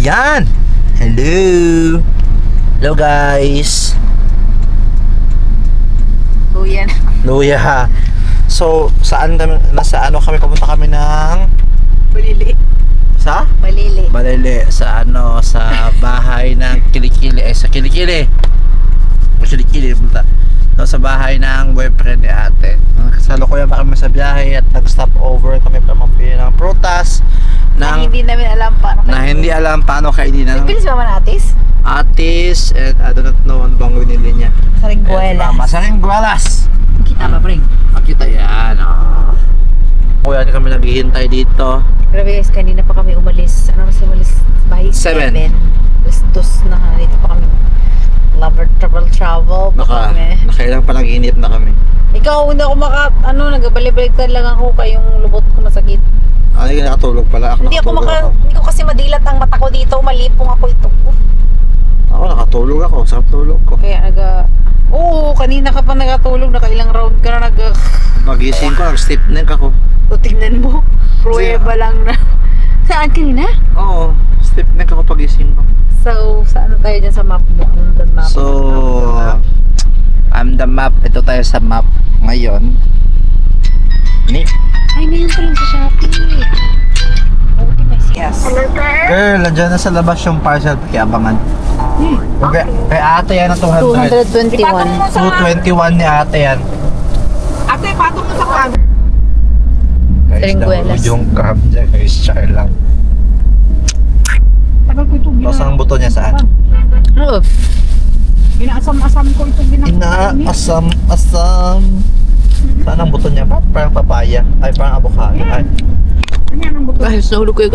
Yan! Hello! Hello guys! Luya na. Luya. So, saan kami, nasa ano kami, pumunta kami ng Balili. sa? Balili. Balili, sa ano, sa bahay ng Kilikili, sa Kilikili. Kilikili, pumunta. So, sa bahay ng boyfriend ni ate. Kasalukuyan pa kami sa biyahe at nag-stop over kami para mapili ng prutas Na hindi namin alam paano na hindi alam paano kainin ng Pilis ba man atis? atis, and I don't know ano bang binili niya. Saringguelas. Saringguelas. Kita ba, Pring? Kita yan, oh. Kuya, kami naghihintay dito. Grabe guys, kanina pa kami umalis. Ano kasi umalis? By 7. 2 na dito pa kami. Lover travel pa kami. Nakailang panaginip na kami. Ikaw, hindi ako nagabalik-balik lang ako kayong lubot ko masakit. Hindi ka nakatulog pala. Hindi ko kasi madilat ang mata ko dito. Malipong ako ito. Ako nakatulog ako. Sarap tulog ko. Kaya oo, kanina ka pa nagatulog. Nakailang round ka na Magising ko, nag-stiff neck ako. O, tignan mo. Prueba lang na. Saan kanina? Oo, stiff neck ako pagising ko. So, saan tayo dyan sa map mo? The map. So, I'm the map. Ito tayo sa map ngayon. Ay, ngayon pa lang sa Shopee. Yes. Girl, nandiyan na sa labas yung parcel. Pakiabangan. Okay. Kay ate yan ang 200. 221. 221 ni ate yan. Ate, patong mo sa crab. Guys, Saringguelas. yung crab dyan. Guys, char lang. Tagal ko ito Tapos ang buto niya saan? Oo. Ginaasam-asam ko ito Inaasam. Saan ang buto niya? Parang papaya. Ay, parang avocado. Ay. Ano yan ang buto? Guys, nahulog ko yung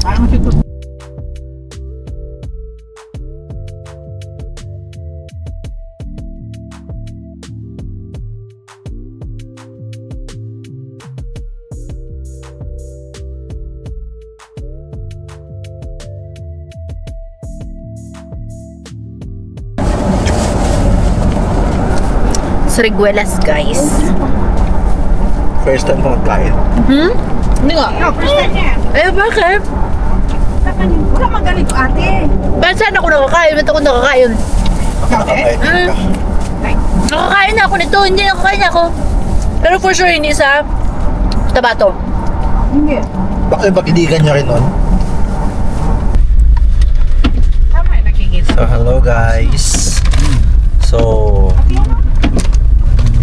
Parang ito. Saringguelas, guys. First time ko magkain. Hindi nga. No, first time niya. Eh, bakit? Wala mang ganito, ate. Bakit saan ako nakakain? Ba't ako nakakain? Nakakain na ako nito. Hindi nakakain ako. Pero for sure, hindi sa Tabato. Hindi. Bakit bakiligan nyo rin nun? Tama yung nakikita. So, hello guys. So,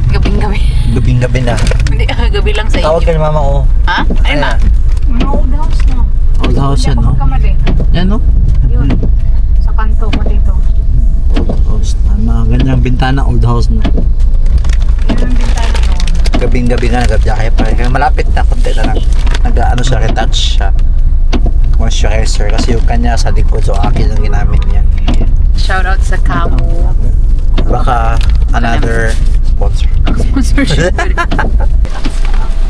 Gabing-gabi. gabing-gabi na. Hindi, gabi lang sa Tawag iyo. ka ni mama ko. Ha? Ay, ma. Mga old house na. Old house yan, no? Kamali. Yan, no? Yun. Sa kanto ko dito. Old house. Mga ganyang bintana, old house na. Yan ang bintana noon. Gabing-gabi na, nagbiyahe pa rin. Kaya malapit na, konti na lang. Nag-ano siya, retouch siya. Moisturizer. Kasi yung kanya sa likod, so akin ang ginamit niya. Shoutout sa Camo. Baka another sponsor. Sponsorship.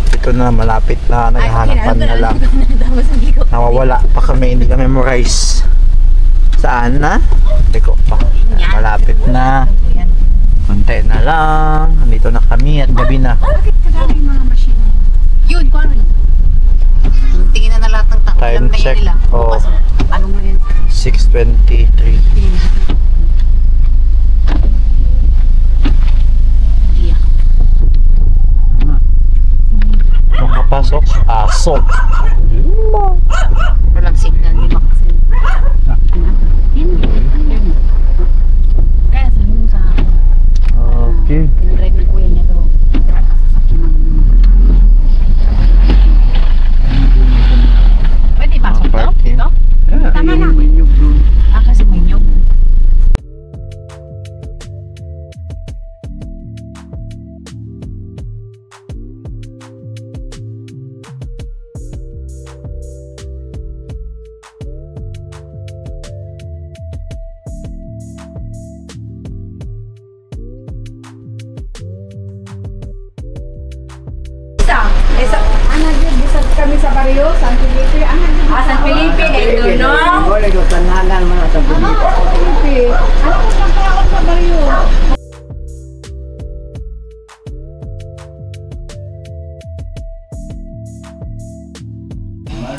Ito na, malapit na, naghahanapan na lang. Nawawala pa kami, hindi kami memorize. Saan na? Hindi ko pa. Malapit na. Konti na lang. Nandito na kami at gabi na. Bakit kadami yung mga machine? Yun, Kwari. Tingin na lahat ng tao. Time check. Oh, Anong mo yun? 6:23. Makapasok? Asok. Walang signal, hindi makasin. Kaya sa yun sa Okay. pinadrive ng kuya niya pero wala ka sasakyan ng pwede pasok to? Parking. Ito? Yeah. Tama na. Kasi may nyog. Kami sa baryo, San Felipe. San Felipe, dahil doon. Boleh ko tanagan mga sa Felipe. San Felipe. Ano kung nagkaon sa baryo?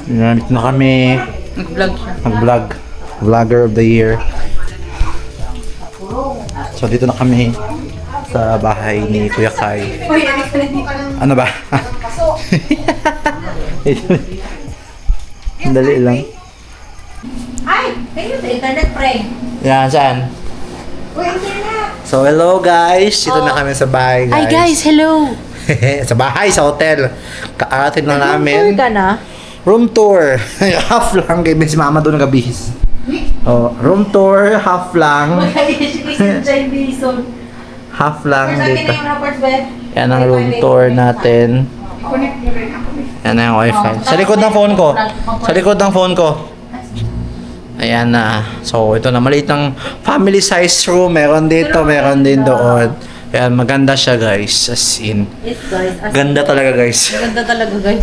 Ginamit na kami. Nag-vlog siya. Nag-vlog. Vlogger of the year. So dito na kami sa bahay ni Kuya Kai. Ano ba? Dali lang. Ay, kayo sa internet, pre. Yan, saan? So hello guys. Dito na kami sa bahay guys. Hi guys, hello! Sa bahay, sa hotel. Kaarating na namin. Tour ka na? Room tour. Half lang kay si mama doon nagabihis. Oh, room tour, half lang. Half lang dito. Yan ang room tour natin. Yan ang wifi. Sa likod ng phone ko. Sa likod ng phone ko. Ayan na. So, ito na maliit ng family size room. Meron dito, meron din doon. Ayan, maganda siya guys. As in. Ganda talaga guys. Maganda talaga guys.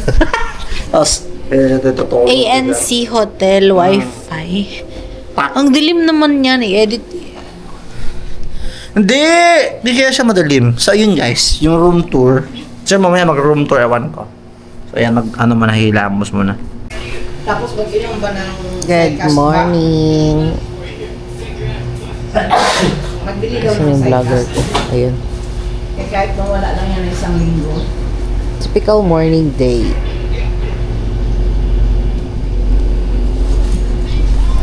Totoo. ANC Hotel Wi-Fi. Ang dilim naman yan, i-edit. Hindi! Hindi kaya siya madalim. So, yun guys, yung room tour. So, mamaya mag-room tour, ewan ko. So, ayan, manahilamos muna. Tapos mag-inom ba ng Good morning. Magbili daw Kasi ng yung vlogger Cycast. ko. Ayun. Kahit mawala lang yan ng isang linggo. Typical morning day.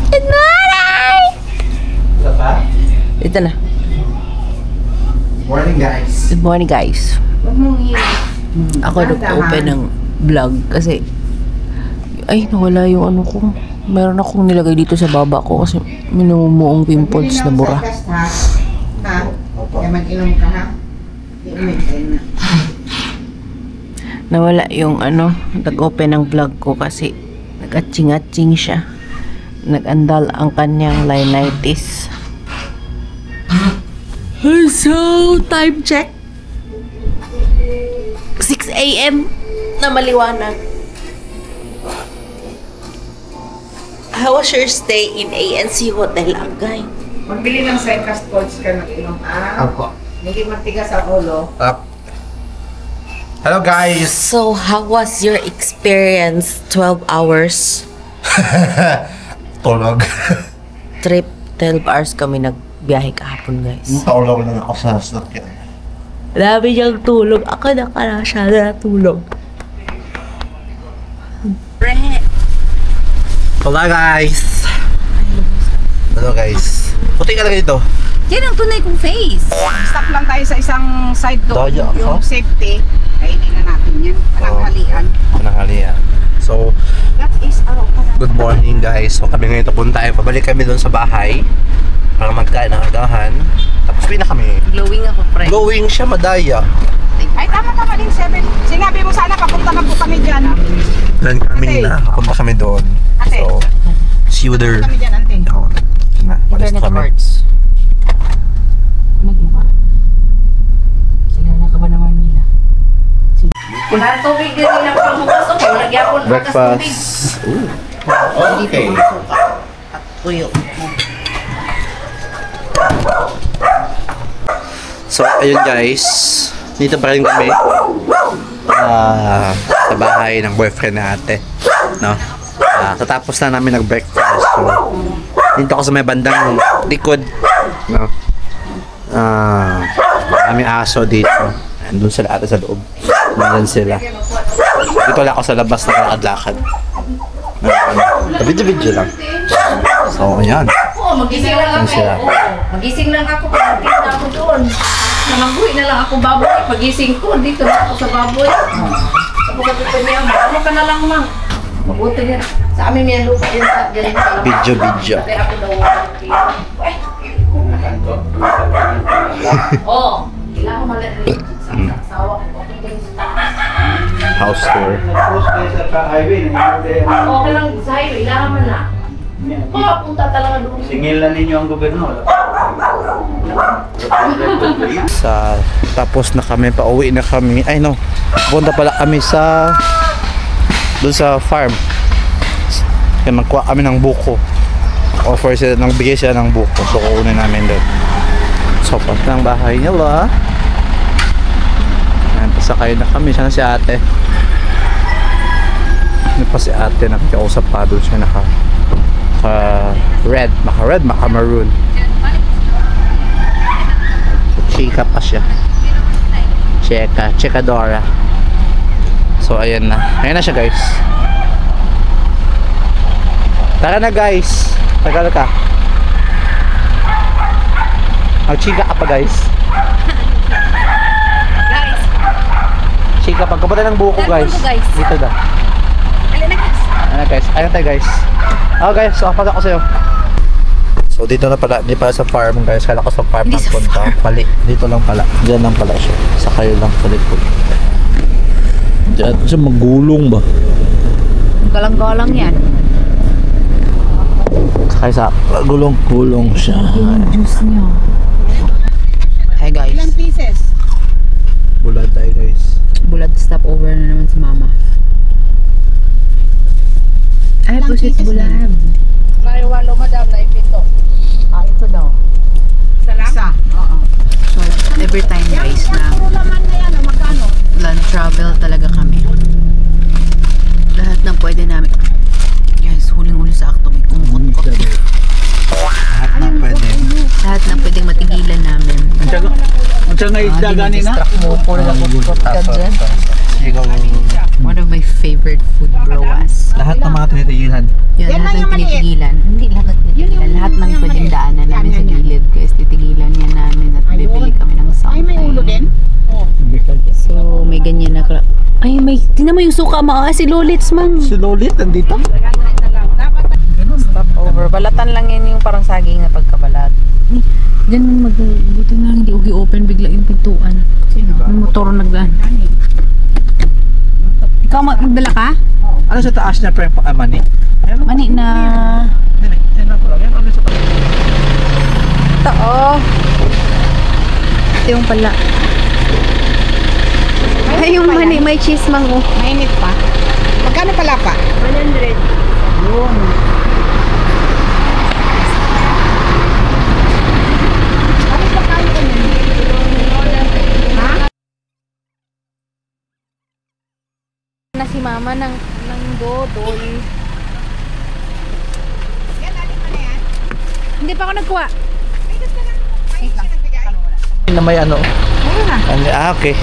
Good morning! Ito na. Morning guys. Good morning guys. Huwag mong Ako nag-open ng vlog kasi ay nawala yung ano ko. Meron akong nilagay dito sa baba ko kasi minumuong pimples na bura. Ha? Ha? Kaya mag-inom ka ha? Iinom kayo na. Nawala yung ano, nag-open ng vlog ko kasi nag-atching-atching siya. Nag-andal ang kanyang linitis. So, time check. 6 a.m. na maliwanag. How was your stay in ANC Hotel, Agay? Magbili ng Cycast pods ka ng inom. Ako. Hindi matigas sa ulo. Up. Hello guys. So, how was your experience? 12 hours Tulog. trip. 12 hours kami nagbiyahe kahapon, guys. Tulog lang ako sa sasakyan. Dami niyang tulog. Ako na siya natulog. Hola guys. Hello guys. Puti ka lang dito. Yan ang tunay kong face. Stop lang tayo sa isang side doon. Daya ka? Yung safety. Kainin na natin yan. Pananghalian. Pananghalian. So, That is our good morning guys. So kami ngayon punta tayo. Pabalik kami doon sa bahay para magkain ng agahan. Tapos pina kami. Glowing ako, friend. Glowing siya, madaya. Ay, tama din, 7. Sinabi mo sana, papunta na po kami dyan. Plan kami Ate. na. Punta kami doon. Ate. So, see you there. Kami dyan, ante. Down. Na, malis Internet kami. works. Kilala ka ba naman nila? Wala tubig din na pagbukas. Okay, wala gyapon Breakfast. Ooh. Okay. Tuyo. So, ayun guys. Dito pa rin kami. Sa bahay ng boyfriend na ate. No? Tatapos na namin nag-breakfast. So, dito ako sa may bandang likod. No? Maraming aso dito. Andun sila ate sa loob. Nandun sila. Dito lang ako sa labas na kalakad-lakad. Video-video lang. So, ayan. Oo, magising lang Ano ako. sila? Magising lang ako. Pagkita na ako doon. Namaguhi na lang ako baboy. Pagising ko, dito na ako sa baboy. Tapos ako niya, ano ka na lang, ma'am? Mabuti niya. Sa amin may lupa din sa ganun sa labas. Video. Kaya ako daw. Oo. Kailangan ko malit. Sa asawa ko. House tour. Okay lang sa highway. Kailangan man na. Punta talaga doon. Singil na ninyo ang gobyerno. Tapos na kami, pauwi na kami. Ay no, punta pala kami doon sa farm. Kaya magkuha kami ng buko. Offer sila, nagbigay sila ng buko. So kukunin namin doon. So punta ng bahay nila. Ayan, pasakay na kami. Sana si ate. May pa si ate, nakikiusap pa doon siya maka maroon. Chika pa siya. Chekadora. So ayan na. Ayan na siya guys. Tara na guys. Tagal ka. Magchika ka pa guys. Guys. Chika pa. Kapatid ng buko guys. Dito da. Ayan na guys. Ayan tayo guys. Okay, so kapag ako sa'yo. So dito na pala, hindi pala sa farm guys. Kala ko sa farm ng punta. Pali. Dito lang pala. Diyan lang pala siya. Sa kayo lang sa likod. Diyan siya magulong ba? Galang-galang yan. Kaya sa gulong-gulong siya. Juice niya. Hi guys. Ilang pieces? Bulad tayo guys. Bulad stopover na naman si mama. Ay, Ilang pusit pieces bulad. May walo madam na ipito. Ito daw. Isa. Oo. So, every time guys na Puro laman na yan. Magkano? land travel talaga kami. Lahat ng pwede namin. Guys, huling-huli sa akto may kumukot-kot. Lahat na pwede. Lahat ng pwedeng matigilan namin. Ang siya nga isda gani na? Mo po na kumukot ka dyan. One of my favorite food broas. Lahat ng mga tinitigilan. Yun, Yan lahat lang ng yung maliit. tinitigilan. Hindi lahat ng tinitigilan. Lahat ng yung pwedeng maliit. daanan namin Yan, sa yan, yan. gilid. Guys, titigilan yan namin at Ayun. bibili kami ng something. Ay, may ulo din? So, may ganyan na. Ay, may, tinan mo yung suka mo. Si Lolits, man. Si Lolit, nandito? Stop over. Balatan lang yan yung parang saging na pagkabalat. Diyan buti na lang hindi ugi open bigla yung pintuan. Sino? Yung motor nagdaan. Ikaw magdala ka? Ano sa taas niya, pre? Mani? Mani na. Yan na pala. Yan ano sa taas. Ito oh. Ito yung pala. Ay, yung mani may cheese mang oh. Mainit pa. Magkano pala pa? 100. Yun. Ano pa kayo kanyan? Ha? Na si mama ng dodol. Yan, alin mo na yan? Hindi pa ako nagkuha. Ay, gusto lang. Ay, siya nagbigay. Na may ano? Ayun na. Okay.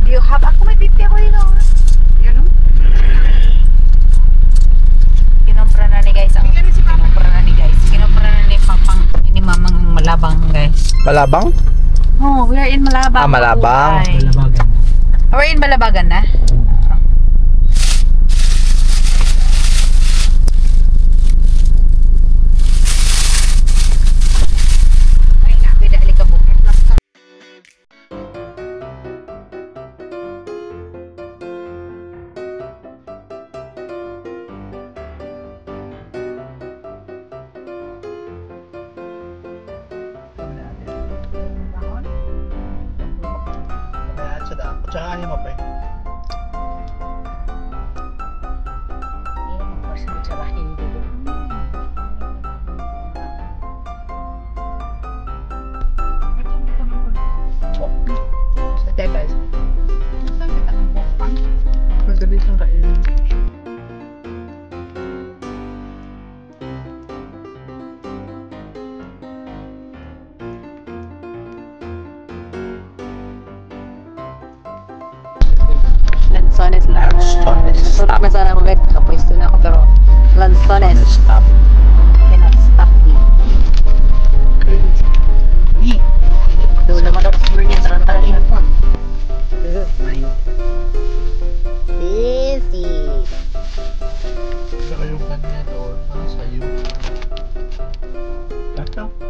Do you have? Ako may 50 ako dito. Yan o. Kinompra na ni guys. Bigyan na si Mama. Kinompra na ni guys. Kinompra na ni Papang. Ni Mamang Malabang guys. Malabang? Oh, we are in Malabang. Malabang. Buhay. We're in Balabagan na? Ay, pwede alikabok. Tsaka mo, pre. Lanzones lang. Lanzones. Natulog na sana ako guys. Nakapwesto na ako pero Lanzones. Stop. Cannot stop me. Doon naman ako siguro niya. Tarantara niya po. Busy. Saka yung kanya doon, nasa iyo. Ito.